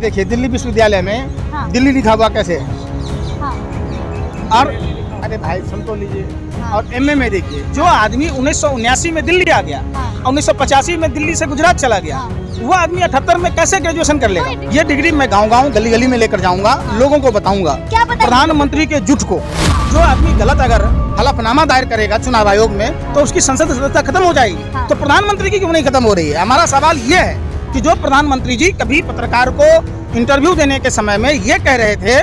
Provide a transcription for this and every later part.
देखिए दिल्ली विश्वविद्यालय में हाँ। दिल्ली लिखा हुआ कैसे है? हाँ। और अरे भाई सुन तो लीजिए। हाँ। और एमए में देखिए, जो आदमी 1979 में दिल्ली आ गया, हाँ। 1985 में दिल्ली से गुजरात चला गया, हाँ। वो आदमी 78 में कैसे ग्रेजुएशन कर लेगा? कोई डिग्री- ये डिग्री मैं गाँव गली गली में लेकर जाऊंगा, लोगों को बताऊंगा। क्या बताइए? प्रधानमंत्री के जुट को, जो आदमी गलत अगर हलफनामा दायर करेगा चुनाव आयोग में, तो उसकी संसद सदस्यता खत्म हो जाएगी। हाँ। तो प्रधानमंत्री की क्यों नहीं खत्म हो रही है? हमारा सवाल ये है कि जो प्रधानमंत्री जी कभी पत्रकार को इंटरव्यू देने के समय में ये कह रहे थे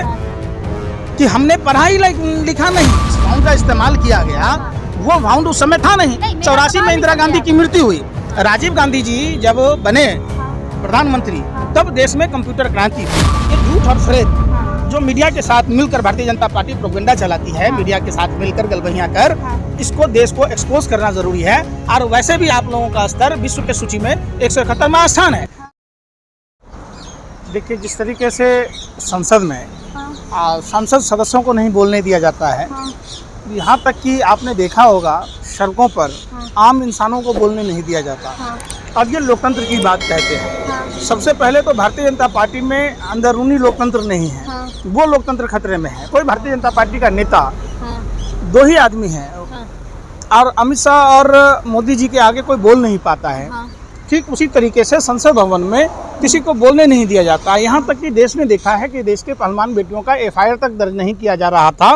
कि हमने पढ़ाई लिखा नहीं, वाउंड का इस्तेमाल किया गया, वो वाउंड उस समय था नहीं। नहीं, मेरा 84 में सवाल इंदिरा ही गांधी था। की मृत्यु हुई, राजीव गांधी जी जब बने प्रधानमंत्री, तब देश में कंप्यूटर क्रांति हुई। ये झूठ और फरेब जो मीडिया के साथ मिलकर भारतीय जनता पार्टी प्रोपेगेंडा चलाती है, मीडिया के साथ मिलकर गलबहियां कर, इसको देश को एक्सपोज करना जरूरी है। और वैसे भी आप लोगों का स्तर विश्व के सूची में 171वां स्थान है। देखिए जिस तरीके से संसद में संसद सदस्यों को नहीं बोलने दिया जाता है, यहाँ तक कि आपने देखा होगा सड़कों पर आम इंसानों को बोलने नहीं दिया जाता। अब ये लोकतंत्र की बात कहते हैं। सबसे पहले तो भारतीय जनता पार्टी में अंदरूनी लोकतंत्र नहीं है, वो लोकतंत्र खतरे में है। कोई भारतीय जनता पार्टी का नेता दो ही आदमी है, और अमित शाह और मोदी जी के आगे कोई बोल नहीं पाता है। ठीक उसी तरीके से संसद भवन में किसी को बोलने नहीं दिया जाता। यहाँ तक कि देश ने देखा है कि देश के पहलवान बेटियों का एफआईआर तक दर्ज नहीं किया जा रहा था,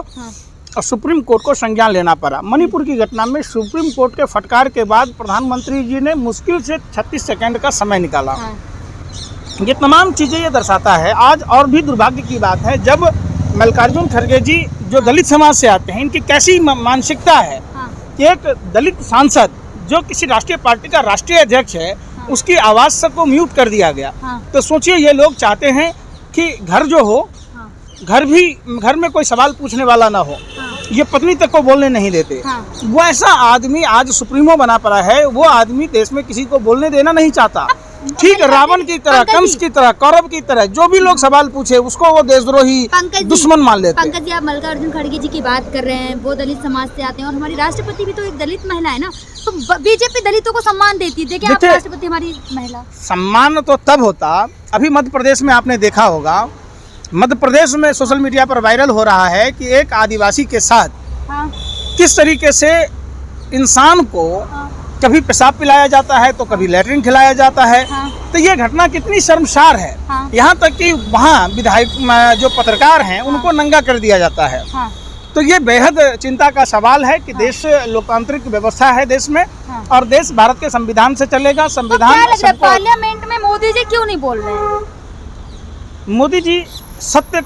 और सुप्रीम कोर्ट को संज्ञान लेना पड़ा। मणिपुर की घटना में सुप्रीम कोर्ट के फटकार के बाद प्रधानमंत्री जी ने मुश्किल से 36 सेकंड का समय निकाला। ये तमाम चीज़ें ये दर्शाता है। आज और भी दुर्भाग्य की बात है, जब मल्लिकार्जुन खड़गे जी जो दलित समाज से आते हैं, इनकी कैसी मानसिकता है कि एक दलित सांसद जो किसी राष्ट्रीय पार्टी का राष्ट्रीय अध्यक्ष है, उसकी आवाज़ को म्यूट कर दिया गया। तो सोचिए, ये लोग चाहते हैं कि घर जो हो, घर में कोई सवाल पूछने वाला ना हो, ये पत्नी तक को बोलने नहीं देते। वो ऐसा आदमी आज सुप्रीमो बना पड़ा है। वो आदमी देश में किसी को बोलने देना नहीं चाहता। ठीक रावण की तरह, कंस की तरह, कौरव की तरह जो भी लोग सवाल पूछे उसको वो देशद्रोही दुश्मन मान लेते हैं। पंकज जी, आप मल्लिकार्जुन खड़गे जी की बात कर रहे हैं, वो दलित समाज से आते हैं, और हमारी राष्ट्रपति भी तो एक दलित महिला है ना। तो बीजेपी दलितों को सम्मान देती है। देखिए आप, राष्ट्रपति हमारी महिला। सम्मान तो तब होता, अभी मध्य प्रदेश में आपने देखा होगा, मध्य प्रदेश में सोशल मीडिया पर वायरल हो रहा है कि एक आदिवासी के साथ किस तरीके से इंसान को कभी पेशाब पिलाया जाता है तो कभी लैट्रिन खिलाया जाता है। तो ये घटना कितनी शर्मसार है। यहाँ तक कि वहाँ विधायक जो पत्रकार हैं उनको नंगा कर दिया जाता है। तो ये बेहद चिंता का सवाल है कि देश लोकतांत्रिक व्यवस्था है देश में, और देश भारत के संविधान से चलेगा। संविधान पार्लियामेंट में मोदी जी क्यों नहीं बोल रहे हैं? मोदी जी सत्य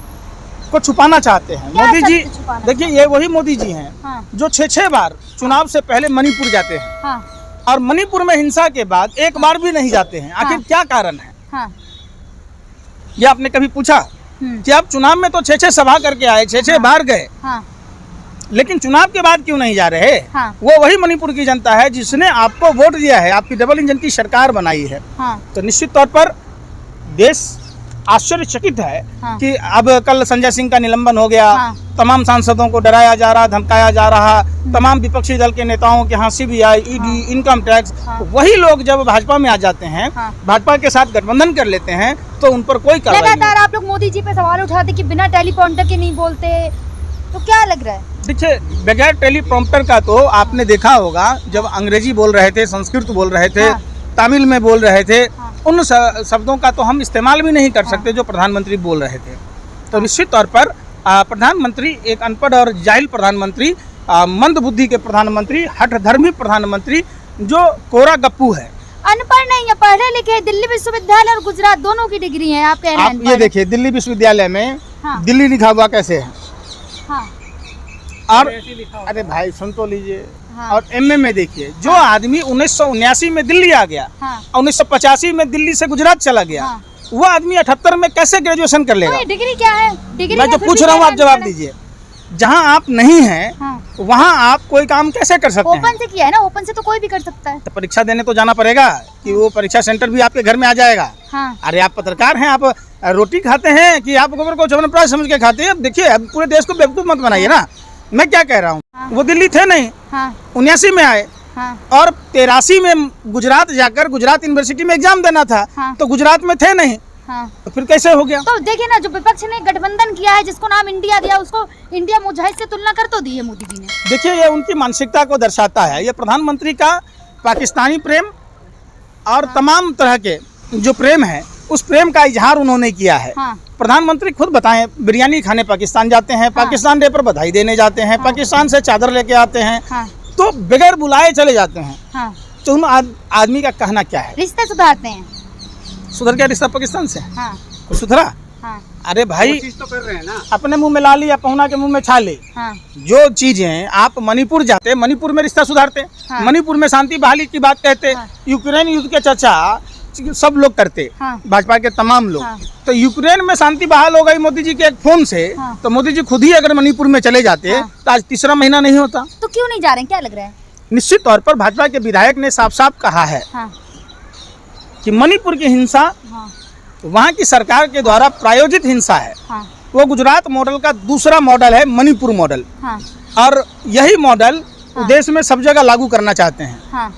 को छुपाना चाहते हैं। मोदी जी देखिए, ये वही मोदी जी हैं जो 6 बार चुनाव से पहले मणिपुर जाते हैं, और मणिपुर में हिंसा के बाद एक बार भी नहीं जाते हैं। आखिर क्या कारण है? ये आपने कभी पूछा कि आप चुनाव में तो 6 सभा करके आए, 6 बार गए, लेकिन चुनाव के बाद क्यों नहीं जा रहे? वो वही मणिपुर की जनता है जिसने आपको वोट दिया है, आपकी डबल इंजन की सरकार बनाई है। तो निश्चित तौर पर देश आश्चर्यचकित है कि अब कल संजय सिंह का निलंबन हो गया। तमाम सांसदों को डराया जा रहा, धमकाया जा रहा, तमाम विपक्षी दल के नेताओं के यहाँ सीबीआई, ईडी, इनकम टैक्स, वही लोग जब भाजपा में आ जाते हैं, भाजपा के साथ गठबंधन कर लेते हैं, तो उन पर कोई कार्रवाई नहीं। लगातार आप लोग मोदी जी पे सवाल उठाते कि बिना टेलीप्रॉम्प्टर के नहीं बोलते, तो क्या लग रहा है? देखिए, बगैर टेलीप्रॉम्प्टर का तो आपने देखा होगा, जब अंग्रेजी बोल रहे थे, संस्कृत बोल रहे थे, तमिल में बोल रहे थे, उन शब्दों का तो हम इस्तेमाल भी नहीं कर सकते जो प्रधानमंत्री बोल रहे थे। तो निश्चित तौर पर प्रधानमंत्री एक अनपढ़ और जाहिल प्रधानमंत्री, मंद बुद्धि के प्रधानमंत्री, हठधर्मी प्रधानमंत्री, जो कोरा गप्पू है। अनपढ़ नहीं है, पढ़े लिखे। दिल्ली विश्वविद्यालय और गुजरात दोनों की डिग्री है। आप ये देखिए, दिल्ली विश्वविद्यालय में दिल्ली लिखा हुआ कैसे है? और अरे भाई सुन तो लीजिए। और एमए में देखिए, जो आदमी 1979 में दिल्ली आ गया, 1985 में दिल्ली से गुजरात चला गया, वो आदमी 78 में कैसे ग्रेजुएशन कर लेगा? डिग्री क्या है? डिग्री मैं जो पूछ रहा हूँ आप जवाब दीजिए। जहाँ आप नहीं हैं वहाँ आप कोई काम कैसे कर सकते हैं? ओपन से किया है ना, ओपन से तो कोई भी कर सकता है। तो परीक्षा देने तो जाना पड़ेगा कि वो परीक्षा सेंटर भी आपके घर में आ जाएगा। अरे आप पत्रकार हैं, आप रोटी खाते हैं कि आप गोबर को चवनप्राश समझ के खाते हैं? देखिए, पूरे देश को बेवकूफ मत बनाइए ना। मैं क्या कह रहा हूँ, वो दिल्ली थे नहीं, 79 में आए, और 83 में गुजरात जाकर गुजरात यूनिवर्सिटी में एग्जाम देना था, तो गुजरात में थे नहीं, हाँ। तो फिर कैसे हो गया? तो देखिए ना, जो विपक्ष ने गठबंधन किया है, जिसको नाम इंडिया दिया, उसको इंडिया मुजाहिद से तुलना कर तो दी है मोदी जी ने। देखिए, ये उनकी मानसिकता को दर्शाता है। ये प्रधानमंत्री का पाकिस्तानी प्रेम और तमाम तरह के जो प्रेम है, उस प्रेम का इजहार उन्होंने किया है। हाँ। प्रधानमंत्री खुद बताएं, बिरयानी खाने पाकिस्तान जाते हैं, पाकिस्तान डे पर बधाई देने जाते हैं, पाकिस्तान से चादर लेके आते हैं, तो बगैर बुलाए चले जाते हैं। तो उन आदमी का कहना क्या है? रिश्ते सुधारते हैं। सुधर गया रिश्ता पाकिस्तान से? हाँ। सुधरा? हाँ। अरे भाई, चीज तो कर रहे हैं ना, अपने मुंह में ला ली या पहुना के मुंह में छा ली। हाँ। जो चीजें आप मणिपुर जाते, मणिपुर में रिश्ता सुधारते, मणिपुर में शांति बहाली की बात कहते, यूक्रेन युद्ध के चर्चा सब लोग करते, भाजपा के तमाम लोग। तो यूक्रेन में शांति बहाल हो गई मोदी जी के एक फोन से, तो मोदी जी खुद ही अगर मणिपुर में चले जाते तो आज तीसरा महीना नहीं होता। तो क्यों नहीं जा रहे हैं, क्या लग रहा है? निश्चित तौर पर भाजपा के विधायक ने साफ साफ कहा है कि मणिपुर की हिंसा वहाँ की सरकार के द्वारा प्रायोजित हिंसा है। वो गुजरात मॉडल का दूसरा मॉडल है, मणिपुर मॉडल, और यही मॉडल देश में सब जगह लागू करना चाहते हैं।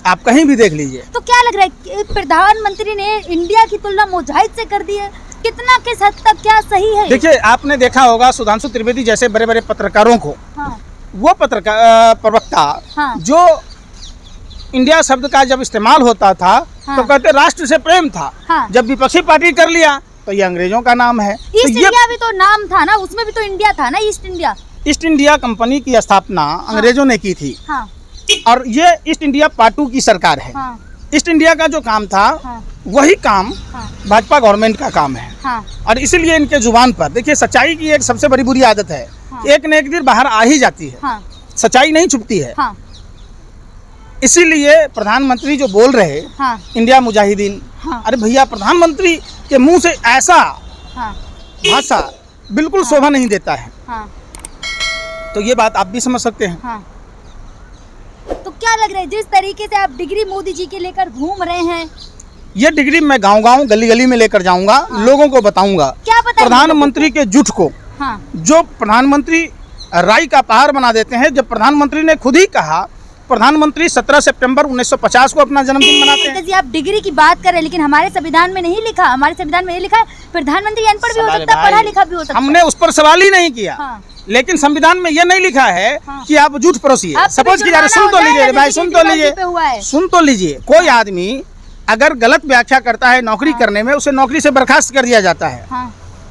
आप कहीं भी देख लीजिए। तो क्या लग रहा है कि प्रधानमंत्री ने इंडिया की तुलना मुजाहिद से कर दी है? कितना किस हद तक क्या सही है? देखिए, आपने देखा होगा सुधांशु त्रिवेदी जैसे बड़े बड़े पत्रकारों को, वो प्रवक्ता जो इंडिया शब्द का जब इस्तेमाल होता था तो कहते राष्ट्र से प्रेम था। जब विपक्षी पार्टी कर लिया तो ये अंग्रेजों का नाम है। ईस्ट इंडिया भी तो नाम था ना, उसमें भी तो इंडिया था ना, ईस्ट इंडिया कंपनी की स्थापना अंग्रेजों ने की थी। और ये ईस्ट इंडिया पार्ट 2 की सरकार है। ईस्ट इंडिया का जो काम था वही काम भाजपा गवर्नमेंट का काम है। और इसीलिए इनके जुबान पर देखिए, सच्चाई की एक सबसे बड़ी बुरी आदत है, एक न एक दिन बाहर आ ही जाती है। सच्चाई नहीं छुपती है। इसीलिए प्रधानमंत्री जो बोल रहे इंडिया मुजाहिदीन, अरे भैया, प्रधानमंत्री के मुंह से ऐसा भाषा बिल्कुल शोभा नहीं देता है। तो ये बात आप भी समझ सकते हैं। तो क्या लग रहा है, जिस तरीके से आप डिग्री मोदी जी के लेकर घूम रहे हैं, ये डिग्री मैं गांव-गांव, गली-गली में लेकर जाऊंगा, लोगों को बताऊंगा क्या प्रधानमंत्री के झूठ को। जो प्रधानमंत्री राई का पहाड़ बना देते हैं। जब प्रधानमंत्री ने खुद ही कहा, प्रधानमंत्री 17 सितंबर 1950 को अपना जन्मदिन मनाते हैं। आप डिग्री की बात कर रहे हैं, लेकिन हमारे संविधान में नहीं लिखा, हमारे संविधान में ये लिखा है प्रधानमंत्री अनपढ़ भी हो सकता है, पढ़ा लिखा भी हो सकता है। हमने उस पर सवाल ही नहीं किया। लेकिन संविधान में ये नहीं लिखा है कि आप झूठ परोसिए। सपोज की जा रहे, सुन तो लीजिए भाई, सुन तो लीजिए। कोई आदमी अगर गलत व्याख्या करता है नौकरी करने में, उसे नौकरी से बर्खास्त कर दिया जाता है।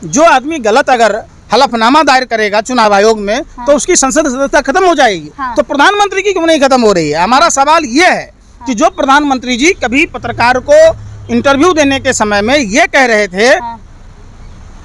जो आदमी गलत अगर हलफनामा दायर करेगा चुनाव आयोग में, तो उसकी संसद सदस्यता खत्म हो जाएगी। तो प्रधानमंत्री की क्यों नहीं खत्म हो रही है? हमारा सवाल ये है कि जो प्रधानमंत्री जी कभी पत्रकार को इंटरव्यू देने के समय में ये कह रहे थे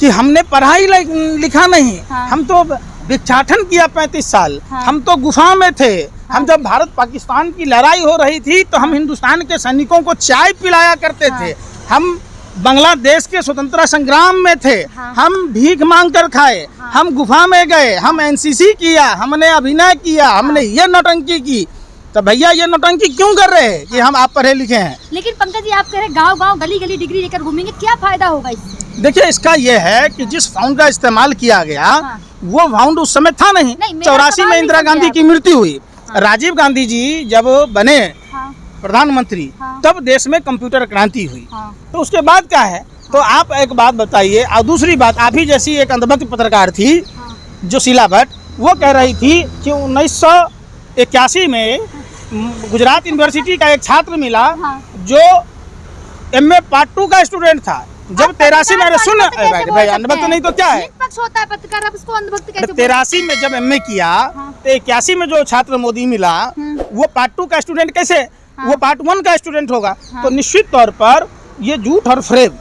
कि हमने पढ़ाई लिखा नहीं, हम तो भिक्षाटन किया 35 साल, हम तो गुफा में थे, हम जब भारत पाकिस्तान की लड़ाई हो रही थी तो हम हिंदुस्तान के सैनिकों को चाय पिलाया करते थे, हम बांग्लादेश के स्वतंत्रता संग्राम में थे, हम भीख मांग कर खाए, हम गुफा में गए, हम एनसीसी किया, हमने अभिनय किया, हमने ये नौटंकी की। तो भैया, ये नौटंकी क्यों कर रहे हैं कि हम आप पढ़े लिखे हैं? लेकिन पंकज जी, आप कह रहे गांव-गांव, गली-गली डिग्री लेकर घूमेंगे, क्या फायदा होगा इससे? देखिए, इसका ये है कि जिस फाउंड का इस्तेमाल किया गया वो फाउंड उस समय था नहीं। 84 में इंदिरा गांधी की मृत्यु हुई। राजीव गांधी जी जब बने प्रधानमंत्री, तब देश में कंप्यूटर क्रांति हुई। तो उसके बाद क्या है? तो आप एक बात बताइए। और दूसरी बात, आप ही जैसी एक अंधभक्त पत्रकार थी जो शीला भट्ट, वो कह रही थी कि 1981 में गुजरात यूनिवर्सिटी का एक छात्र मिला जो MA पार्ट 2 का स्टूडेंट था। जब 83 में, सुन भाई, अंधभक्त नहीं तो क्या है? होता है पत्रकार, अब उसको अंधभक्त कैसे? 83 में जब MA किया तो 81 में जो छात्र मोदी मिला वो पार्ट 2 का स्टूडेंट कैसे? वो पार्ट 1 का स्टूडेंट होगा। तो निश्चित तौर पर ये झूठ और फ्रेब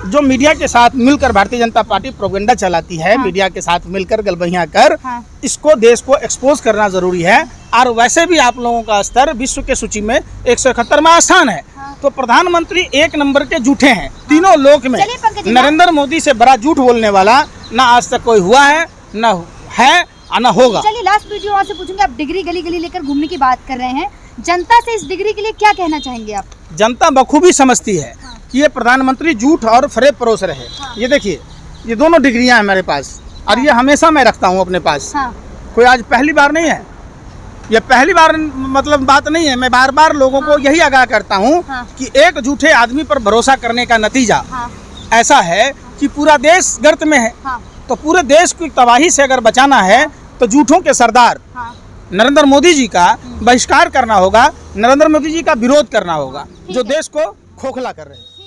जो मीडिया के साथ मिलकर भारतीय जनता पार्टी प्रोपेगेंडा चलाती है, मीडिया के साथ मिलकर गलबहियां कर, इसको देश को एक्सपोज करना जरूरी है। और वैसे भी आप लोगों का स्तर विश्व के सूची में 171वां स्थान है। तो प्रधानमंत्री एक नंबर के झूठे हैं तीनों लोक में। नरेंद्र मोदी से बड़ा झूठ बोलने वाला ना आज तक कोई हुआ है, ना है और ना होगा। चलिए, लास्ट वीडियो आपसे पूछूंगी, आप डिग्री गली गली लेकर घूमने की बात कर रहे हैं, जनता से इस डिग्री के लिए क्या कहना चाहेंगे आप? जनता बखूबी समझती है कि ये प्रधानमंत्री झूठ और फरेब परोस रहे। ये देखिए, ये दोनों डिग्रियां हैं मेरे पास, और ये हमेशा मैं रखता हूँ अपने पास। कोई आज पहली बार नहीं है, ये पहली बार मतलब बात नहीं है। मैं बार बार लोगों को यही आगाह करता हूँ कि एक झूठे आदमी पर भरोसा करने का नतीजा ऐसा है कि पूरा देश गर्त में है, हाँ तो पूरे देश को तबाही से अगर बचाना है तो झूठों के सरदार हाँ नरेंद्र मोदी जी का बहिष्कार करना होगा, नरेंद्र मोदी जी का विरोध करना होगा, जो देश को खोखला कर रहे हैं।